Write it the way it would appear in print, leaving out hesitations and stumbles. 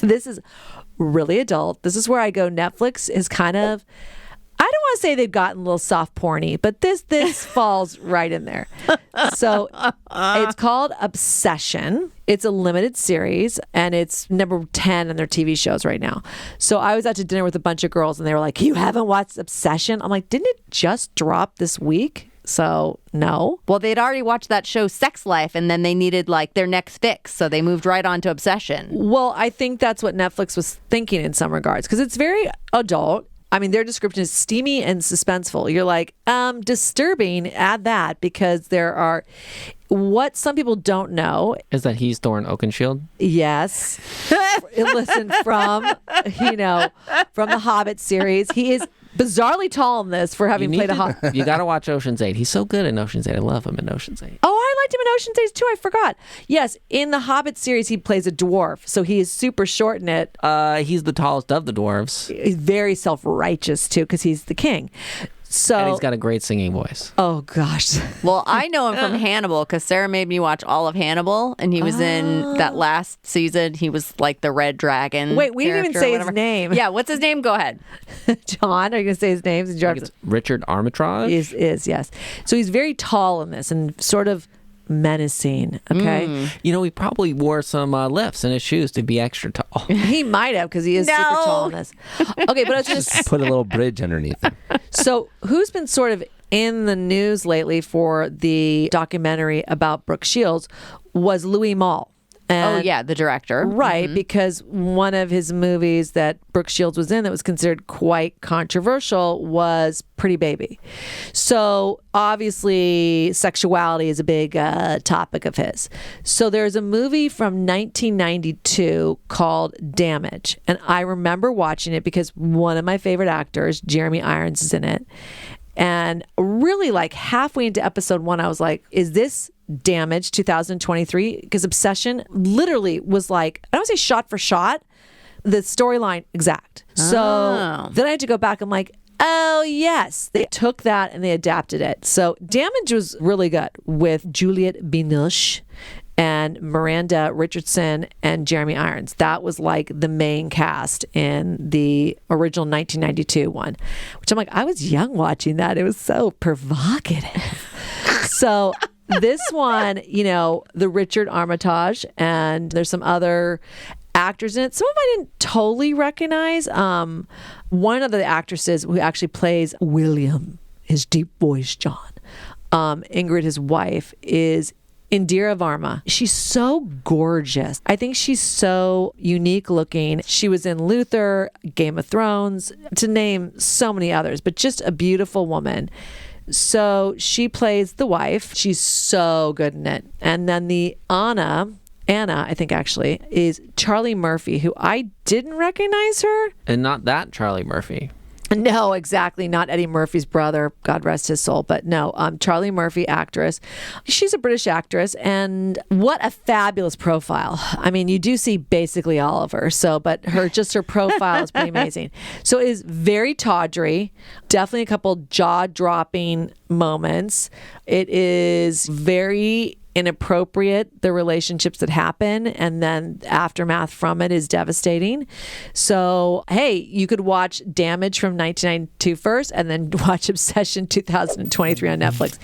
This is really adult. This is where I go. Netflix is kind of, I don't want to say they've gotten a little soft porny, but this falls right in there. So it's called Obsession. It's a limited series, and it's number 10 on their TV shows right now. So I was out to dinner with a bunch of girls, and they were like, "You haven't watched Obsession?" I'm like, "Didn't it just drop this week?" So no. Well, they'd already watched that show Sex Life, and then they needed like their next fix, so they moved right on to Obsession. Well, I think that's what Netflix was thinking in some regards, because it's very adult. I mean, their description is steamy and suspenseful. You're like, disturbing, add that, because there are, what some people don't know is that he's Thorin Oakenshield. Yes. Listen, from the Hobbit series, he is bizarrely tall in this for having played a Hobbit. You got to watch Ocean's 8. He's so good in Ocean's 8. I love him in Ocean's 8. Oh, I liked him in Ocean's 8 too. I forgot. Yes, in the Hobbit series, he plays a dwarf, so he is super short in it. He's the tallest of the dwarves. He's very self-righteous too, because he's the king. So, and he's got a great singing voice. Oh, gosh. Well, I know him from Hannibal because Sarah made me watch all of Hannibal, and he was in that last season. He was like the Red Dragon. Wait, we didn't even say his name. Yeah, what's his name? Go ahead. John, are you going to say his name? It's Richard Armitage? Is, yes. So he's very tall in this and sort of menacing, okay? He probably wore some lifts in his shoes to be extra tall. He might have, because he is super tall in this. Okay, but I was just put a little bridge underneath him. So who's been sort of in the news lately for the documentary about Brooke Shields was Louis Malle. And, the director. Right, because one of his movies that Brooke Shields was in that was considered quite controversial was Pretty Baby. So obviously sexuality is a big topic of his. So there's a movie from 1992 called Damage. And I remember watching it because one of my favorite actors, Jeremy Irons, is in it. And really like halfway into episode 1, I was like, is this Damage 2023? Because Obsession literally was like, I don't say shot for shot, the storyline exact. So then I had to go back. I'm like, oh yes, they took that and they adapted it. So Damage was really good with Juliette Binoche and Miranda Richardson and Jeremy Irons. That was like the main cast in the original 1992 one, which I'm like, I was young watching that. It was so provocative. So this one, the Richard Armitage, and there's some other actors in it. Some of them I didn't totally recognize. One of the actresses who actually plays William, his deep voice, John, Ingrid, his wife, is Indira Varma. She's so gorgeous. I think she's so unique looking. She was in Luther, Game of Thrones, to name so many others, but just a beautiful woman. So she plays the wife. She's so good in it. And then the Anna, I think actually, is Charlie Murphy, who I didn't recognize her. And not that Charlie Murphy. No, exactly. Not Eddie Murphy's brother, God rest his soul. But no, Charlie Murphy, actress. She's a British actress, and what a fabulous profile. I mean, you do see basically all of her. So, but her profile is pretty amazing. So it is very tawdry. Definitely a couple jaw-dropping moments. It is very inappropriate, the relationships that happen, and then the aftermath from it is devastating. So, hey, you could watch Damage from 1992 first and then watch Obsession 2023 on Netflix.